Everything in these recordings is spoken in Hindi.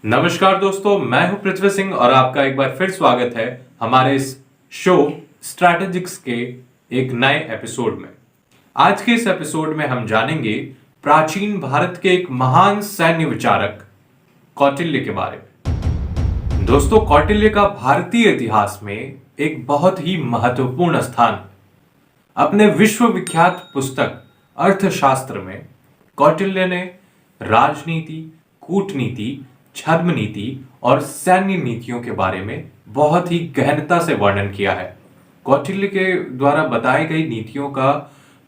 नमस्कार दोस्तों, मैं हूं पृथ्वी सिंह और आपका एक बार फिर स्वागत है हमारे इस शो स्ट्रैटेजिक्स के एक नए एपिसोड में। आज के इस एपिसोड में हम जानेंगे प्राचीन भारत के एक महान सैन्य विचारक कौटिल्य के बारे में। दोस्तों, कौटिल्य का भारतीय इतिहास में एक बहुत ही महत्वपूर्ण स्थान है। अपने विश्व विख्यात पुस्तक अर्थशास्त्र में कौटिल्य ने राजनीति, कूटनीति, छद्म नीति और सैन्य नीतियों के बारे में बहुत ही गहनता से वर्णन किया है। कौटिल्य के द्वारा बताई गई नीतियों का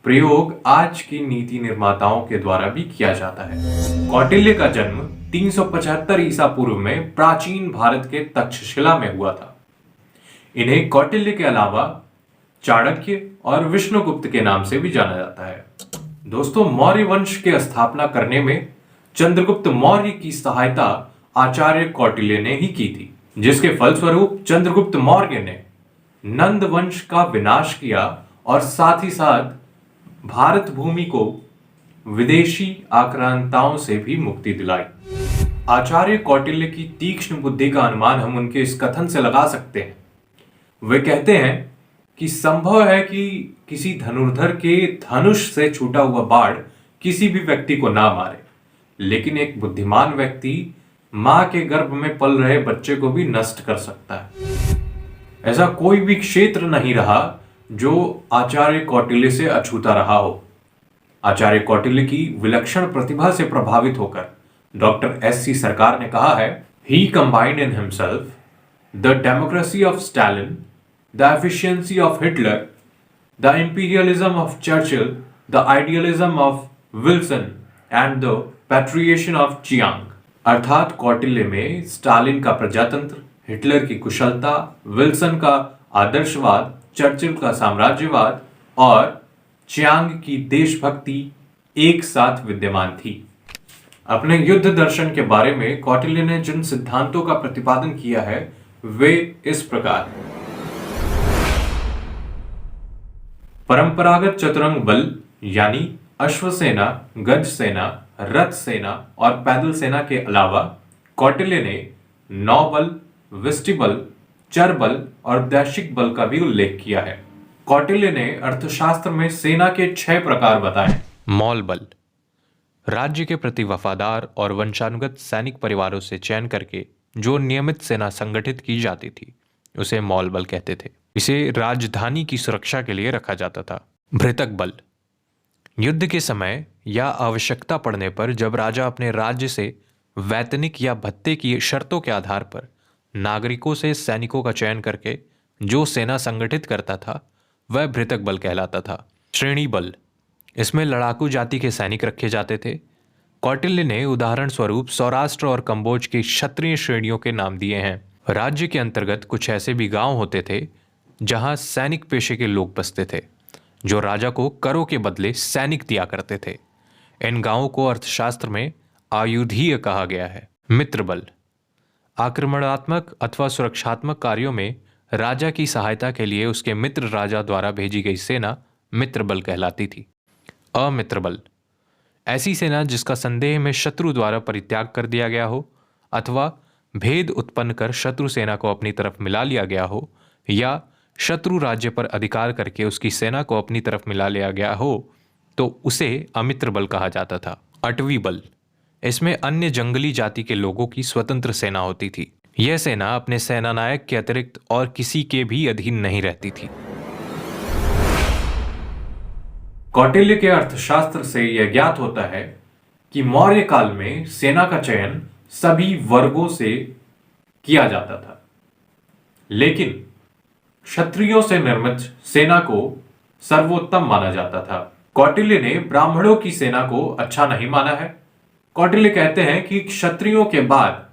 प्रयोग आज की नीति निर्माताओं के द्वारा भी किया जाता है। कौटिल्य का जन्म 375 ईसा पूर्व में प्राचीन भारत के तक्षशिला में हुआ था। इन्हें कौटिल्य के अलावा चाणक्य और विष्णुगुप्त के नाम से भी जाना जाता है। दोस्तों, मौर्य वंश के स्थापना करने में चंद्रगुप्त मौर्य की सहायता आचार्य कौटिल्य ने ही की थी, जिसके फलस्वरूप चंद्रगुप्त मौर्य ने नंद वंश का विनाश किया और साथ ही साथ भारत भूमि को विदेशी आक्रांताओं से भी मुक्ति दिलाई। आचार्य कौटिल्य की तीक्ष्ण बुद्धि का अनुमान हम उनके इस कथन से लगा सकते हैं। वे कहते हैं कि संभव है कि किसी धनुर्धर के धनुष से छूटा हुआ बाण किसी भी व्यक्ति को ना मारे, लेकिन एक बुद्धिमान व्यक्ति मां के गर्भ में पल रहे बच्चे को भी नष्ट कर सकता है। ऐसा कोई भी क्षेत्र नहीं रहा जो आचार्य कौटिल्य से अछूता रहा हो। आचार्य कौटिल्य की विलक्षण प्रतिभा से प्रभावित होकर डॉक्टर S.C. सरकार ने कहा है, he combined in himself the democracy of Stalin, the efficiency of Hitler, the imperialism of Churchill, the idealism of Wilson and the patriation of Chiang. अर्थात कौटिल्य में स्टालिन का प्रजातंत्र, हिटलर की कुशलता, विल्सन का आदर्शवाद, चर्चिल का साम्राज्यवाद और चियांग की देशभक्ति एक साथ विद्यमान थी। अपने युद्ध दर्शन के बारे में कौटिल्य ने जिन सिद्धांतों का प्रतिपादन किया है वे इस प्रकार हैं। परंपरागत चतुरंग बल यानी अश्वसेना, गज सेना, रथ सेना और पैदल सेना के अलावा कौटिल्य ने नौबल, विष्टिबल, चरबल और दैशिक बल का भी उल्लेख किया है। कौटिल्य ने अर्थशास्त्र में सेना के 6 प्रकार बताए। मौल बल, राज्य के प्रति वफादार और वंशानुगत सैनिक परिवारों से चयन करके जो नियमित सेना संगठित की जाती थी उसे मौल बल कहते थे। इसे राजधानी की सुरक्षा के लिए रखा जाता था। भृतक बल, युद्ध के समय या आवश्यकता पड़ने पर जब राजा अपने राज्य से वैतनिक या भत्ते की शर्तों के आधार पर नागरिकों से सैनिकों का चयन करके जो सेना संगठित करता था वह भृतक बल कहलाता था। श्रेणी बल, इसमें लड़ाकू जाति के सैनिक रखे जाते थे। कौटिल्य ने उदाहरण स्वरूप सौराष्ट्र और कंबोज की क्षत्रिय श्रेणियों के नाम दिए हैं। राज्य के अंतर्गत कुछ ऐसे भी गांव होते थे जहां सैनिक पेशे के लोग बसते थे जो राजा को करों के बदले सैनिक दिया करते थे। इन गांवों को अर्थशास्त्र में आयुधीय कहा गया है। मित्र बल, आक्रमणात्मक अथवा सुरक्षात्मक कार्यों में राजा की सहायता के लिए उसके मित्र राजा द्वारा भेजी गई सेना मित्र बल कहलाती थी। अमित्र बल, ऐसी सेना जिसका संदेह में शत्रु द्वारा परित्याग कर दिया गया हो अथवा भेद उत्पन्न कर शत्रु सेना को अपनी तरफ मिला लिया गया हो या शत्रु राज्य पर अधिकार करके उसकी सेना को अपनी तरफ मिला लिया गया हो तो उसे अमित्र बल कहा जाता था। अटवी बल, इसमें अन्य जंगली जाति के लोगों की स्वतंत्र सेना होती थी। यह सेना अपने सेनानायक के अतिरिक्त और किसी के भी अधीन नहीं रहती थी। कौटिल्य के अर्थशास्त्र से यह ज्ञात होता है कि मौर्य काल में सेना का चयन सभी वर्गों से किया जाता था, लेकिन क्षत्रियों से निर्मित सेना को सर्वोत्तम माना जाता था। कौटिल्य ने ब्राह्मणों की सेना को अच्छा नहीं माना है। कौटिल्य कहते हैं कि क्षत्रियों के बाद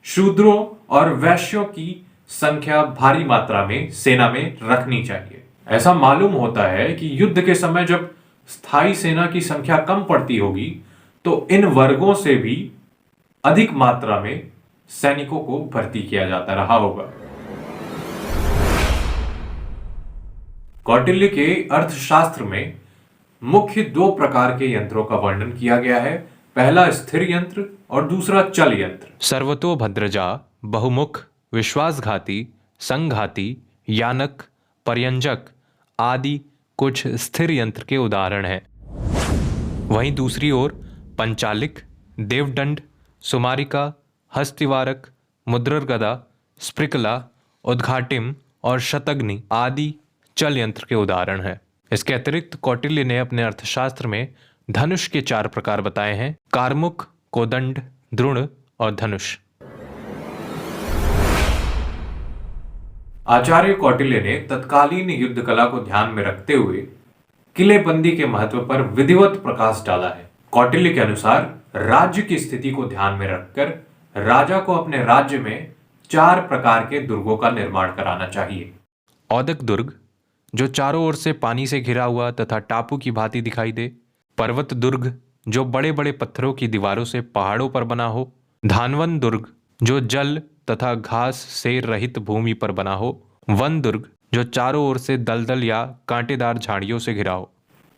शूद्रों और वैश्यों की संख्या भारी मात्रा में सेना में रखनी चाहिए। ऐसा मालूम होता है कि युद्ध के समय जब स्थायी सेना की संख्या कम पड़ती होगी तो इन वर्गों से भी अधिक मात्रा में सैनिकों को भर्ती किया जाता रहा होगा। कौटिल्य के अर्थशास्त्र में मुख्य 2 प्रकार के यंत्रों का वर्णन किया गया है पहला स्थिर यंत्र और दूसरा चल यंत्र। सर्वतोभद्रजा, बहुमुख, विश्वासघाती, संघाती, यानक, पर्यंजक आदि कुछ स्थिर यंत्र के उदाहरण हैं। वहीं दूसरी ओर पंचालिक, देवदंड, सुमारिका, हस्तिवारक, मुद्ररगदा, स्प्रिकला, उद्घाटिम और शतग्नि आदि चल यंत्र के उदाहरण हैं। इसके अतिरिक्त कौटिल्य ने अपने अर्थशास्त्र में धनुष के 4 प्रकार बताए हैं: कारमुक, कोदंड, द्रोण और धनुष। आचार्य कौटिल्य ने तत्कालीन युद्ध कला को ध्यान में रखते हुए किलेबंदी के महत्व पर विधिवत प्रकाश डाला है। कौटिल्य के अनुसार राज्य की स्थिति को ध्यान में रखकर राजा को अपने राज्य में 4 प्रकार के दुर्गों का निर्माण कराना चाहिए। औदक दुर्ग, जो चारों ओर से पानी से घिरा हुआ तथा टापू की भांति दिखाई दे। पर्वत दुर्ग, जो बड़े बड़े पत्थरों की दीवारों से पहाड़ों पर बना हो। धानवन दुर्ग, जो जल तथा घास से रहित भूमि पर बना हो। वन दुर्ग, जो चारों ओर से दलदल या कांटेदार झाड़ियों से घिरा हो।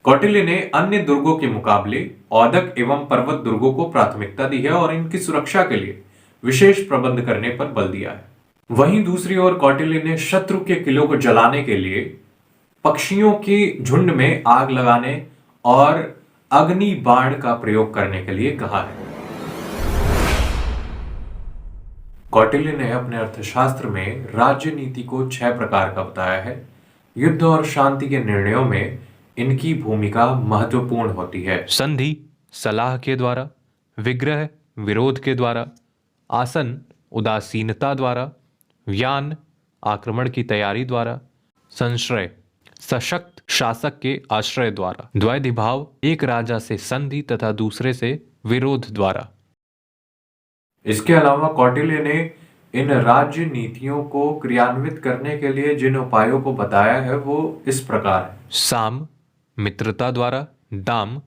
कौटिल्य ने अन्य दुर्गों के मुकाबले औदक एवं पर्वत दुर्गों को प्राथमिकता दी है और इनकी सुरक्षा के लिए विशेष प्रबंध करने पर बल दिया है। वहीं दूसरी ओर कौटिल्य ने शत्रु के किलों को जलाने के लिए पक्षियों के झुंड में आग लगाने और अग्नि बाण का प्रयोग करने के लिए कहा है। कौटिल्य ने अपने अर्थशास्त्र में राज्य नीति को 6 प्रकार का बताया है। युद्ध और शांति के निर्णयों में इनकी भूमिका महत्वपूर्ण होती है। संधि, सलाह के द्वारा। विग्रह, विरोध के द्वारा। आसन, उदासीनता द्वारा। व्यान, आक्रमण की तैयारी द्वारा। संश्रय, सशक्त शासक के आश्रय द्वारा। द्वैधिभाव, एक राजा से संधि तथा दूसरे से विरोध द्वारा। इसके अलावा कौटिल्य ने इन राज्य नीतियों को क्रियान्वित करने के लिए जिन उपायों को बताया है वो इस प्रकार है। साम, मित्रता द्वारा। दाम,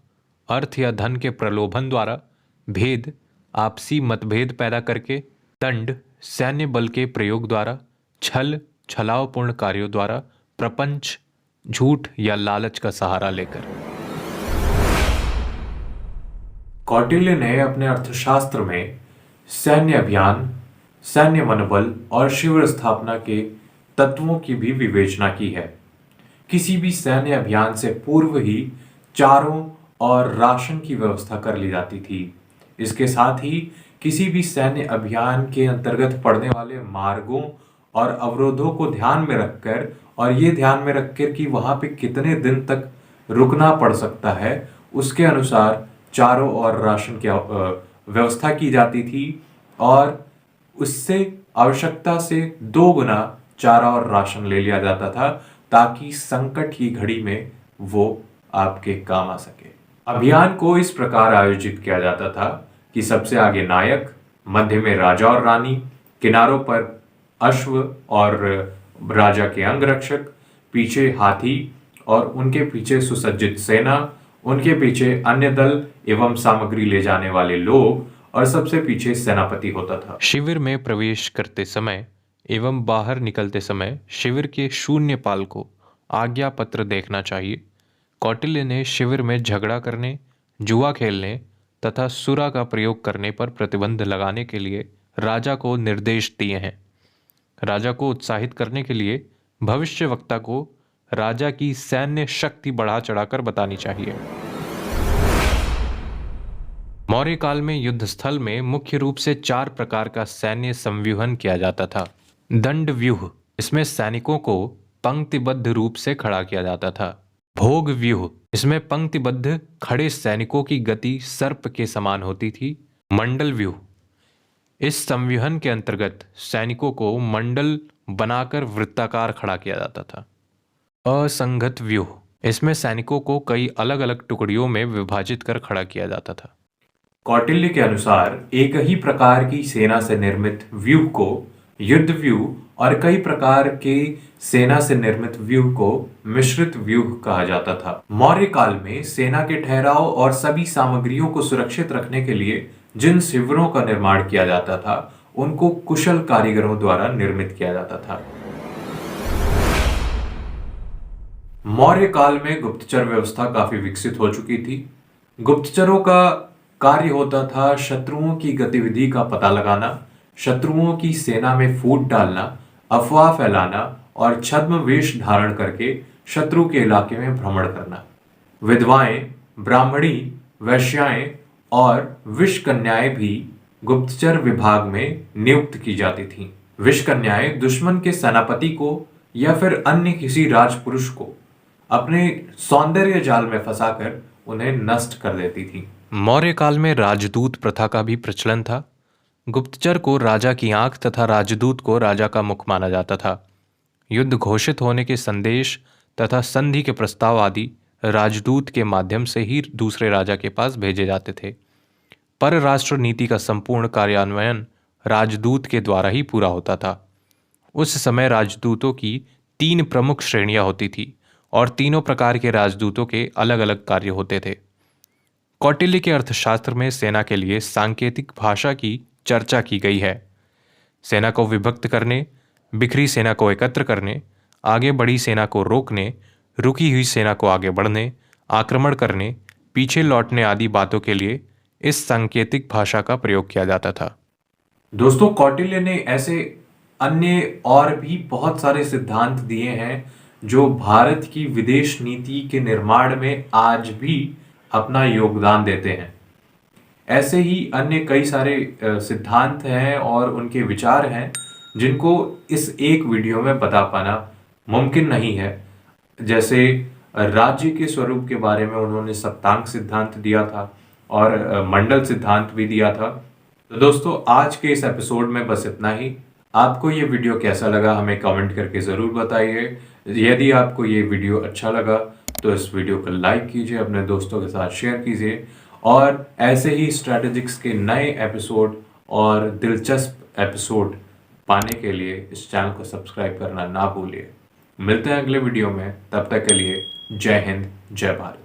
अर्थ या धन के प्रलोभन द्वारा। भेद, आपसी मतभेद पैदा करके। दंड, सैन्य बल के प्रयोग द्वारा। छल, छलावपूर्ण कार्यों द्वारा। प्रपंच, झूठ या लालच का सहारा लेकर। कौटिल्य ने अपने अर्थशास्त्र में सैन्य अभियान, सैन्य मनोबल और शिविर स्थापना के तत्वों की भी विवेचना की है। किसी भी सैन्य अभियान से पूर्व ही चारों और राशन की व्यवस्था कर ली जाती थी। इसके साथ ही किसी भी सैन्य अभियान के अंतर्गत पड़ने वाले मार्गों और अवरोधों को ध्यान में रखकर और ये ध्यान में रखकर कि वहां पे कितने दिन तक रुकना पड़ सकता है, उसके अनुसार चारों और राशन की व्यवस्था की जाती थी और उससे आवश्यकता से 2 गुना चारा और राशन ले लिया जाता था ताकि संकट की घड़ी में वो आपके काम आ सके। अभियान को इस प्रकार आयोजित किया जाता था कि सबसे आगे नायक, मध्य में राजा और रानी, किनारों पर अश्व और राजा के अंगरक्षक, पीछे हाथी और उनके पीछे सुसज्जित सेना, उनके पीछे अन्य दल एवं सामग्री ले जाने वाले लोग और सबसे पीछे सेनापति होता था। शिविर में प्रवेश करते समय एवं बाहर निकलते समय शिविर के शून्य पाल को आज्ञा पत्र देखना चाहिए। कौटिल्य ने शिविर में झगड़ा करने, जुआ खेलने तथा सुरा का प्रयोग करने पर प्रतिबंध लगाने के लिए राजा को निर्देश दिए हैं। राजा को उत्साहित करने के लिए भविष्यवक्ता को राजा की सैन्य शक्ति बढ़ा चढ़ाकर बतानी चाहिए। मौर्य काल में युद्ध स्थल में मुख्य रूप से 4 प्रकार का सैन्य संव्यूहन किया जाता था। दंड व्यूह, इसमें सैनिकों को पंक्तिबद्ध रूप से खड़ा किया जाता था। भोग व्यूह, इसमें पंक्तिबद्ध खड़े सैनिकों की गति सर्प के समान होती थी। मंडल व्यूह, इस संव्यूहन के अंतर्गत सैनिकों को मंडल बनाकर वृत्ताकार खड़ा किया जाता था। असंगत व्यूह, इसमें सैनिकों को कई अलग अलग टुकड़ियों में विभाजित कर खड़ा किया जाता था। कौटिल्य के अनुसार एक ही प्रकार की सेना से निर्मित व्यूह को युद्ध व्यूह और कई प्रकार के सेना से निर्मित व्यूह को मिश्रित व्यूह कहा जाता था। मौर्य काल में सेना के ठहराव और सभी सामग्रियों को सुरक्षित रखने के लिए जिन शिविरों का निर्माण किया जाता था उनको कुशल कारीगरों द्वारा निर्मित किया जाता था। मौर्य काल में गुप्तचर व्यवस्था काफी विकसित हो चुकी थी। गुप्तचरों का कार्य होता था शत्रुओं की गतिविधि का पता लगाना, शत्रुओं की सेना में फूट डालना, अफवाह फैलाना और छद्म वेश धारण करके शत्रु के इलाके में भ्रमण करना। विधवाएं, ब्राह्मणी, वैश्याएं और विषकन्याएं भी गुप्तचर विभाग में नियुक्त की जाती थीं। विषकन्याएं दुश्मन के सेनापति को या फिर अन्य किसी राजपुरुष को अपने सौंदर्य जाल में फंसाकर उन्हें नष्ट कर देती थीं। मौर्य काल में राजदूत प्रथा का भी प्रचलन था। गुप्तचर को राजा की आंख तथा राजदूत को राजा का मुख माना जाता था। युद्ध घोषित होने के संदेश तथा संधि के प्रस्ताव आदि राजदूत के माध्यम से ही दूसरे राजा के पास भेजे जाते थे। परराष्ट्र नीति का संपूर्ण कार्यान्वयन राजदूत के द्वारा ही पूरा होता था। उस समय राजदूतों की 3 प्रमुख श्रेणियां होती थी और तीनों प्रकार के राजदूतों के अलग अलग कार्य होते थे। कौटिल्य के अर्थशास्त्र में सेना के लिए सांकेतिक भाषा की चर्चा की गई है। सेना को विभक्त करने, बिखरी सेना को एकत्र करने, आगे बढ़ी सेना को रोकने, रुकी हुई सेना को आगे बढ़ने, आक्रमण करने, पीछे लौटने आदि बातों के लिए इस सांकेतिक भाषा का प्रयोग किया जाता था। दोस्तों, कौटिल्य ने ऐसे अन्य और भी बहुत सारे सिद्धांत दिए हैं जो भारत की विदेश नीति के निर्माण में आज भी अपना योगदान देते हैं। ऐसे ही अन्य कई सारे सिद्धांत हैं और उनके विचार हैं जिनको इस एक वीडियो में बता पाना मुमकिन नहीं है। जैसे राज्य के स्वरूप के बारे में उन्होंने सप्तांग सिद्धांत दिया था और मंडल सिद्धांत भी दिया था। तो दोस्तों, आज के इस एपिसोड में बस इतना ही। आपको ये वीडियो कैसा लगा हमें कमेंट करके ज़रूर बताइए। यदि आपको ये वीडियो अच्छा लगा तो इस वीडियो को लाइक कीजिए, अपने दोस्तों के साथ शेयर कीजिए और ऐसे ही स्ट्रैटेजिक्स के नए एपिसोड और दिलचस्प एपिसोड पाने के लिए इस चैनल को सब्सक्राइब करना ना भूलिए। मिलते हैं अगले वीडियो में, तब तक के लिए जय हिंद, जय भारत।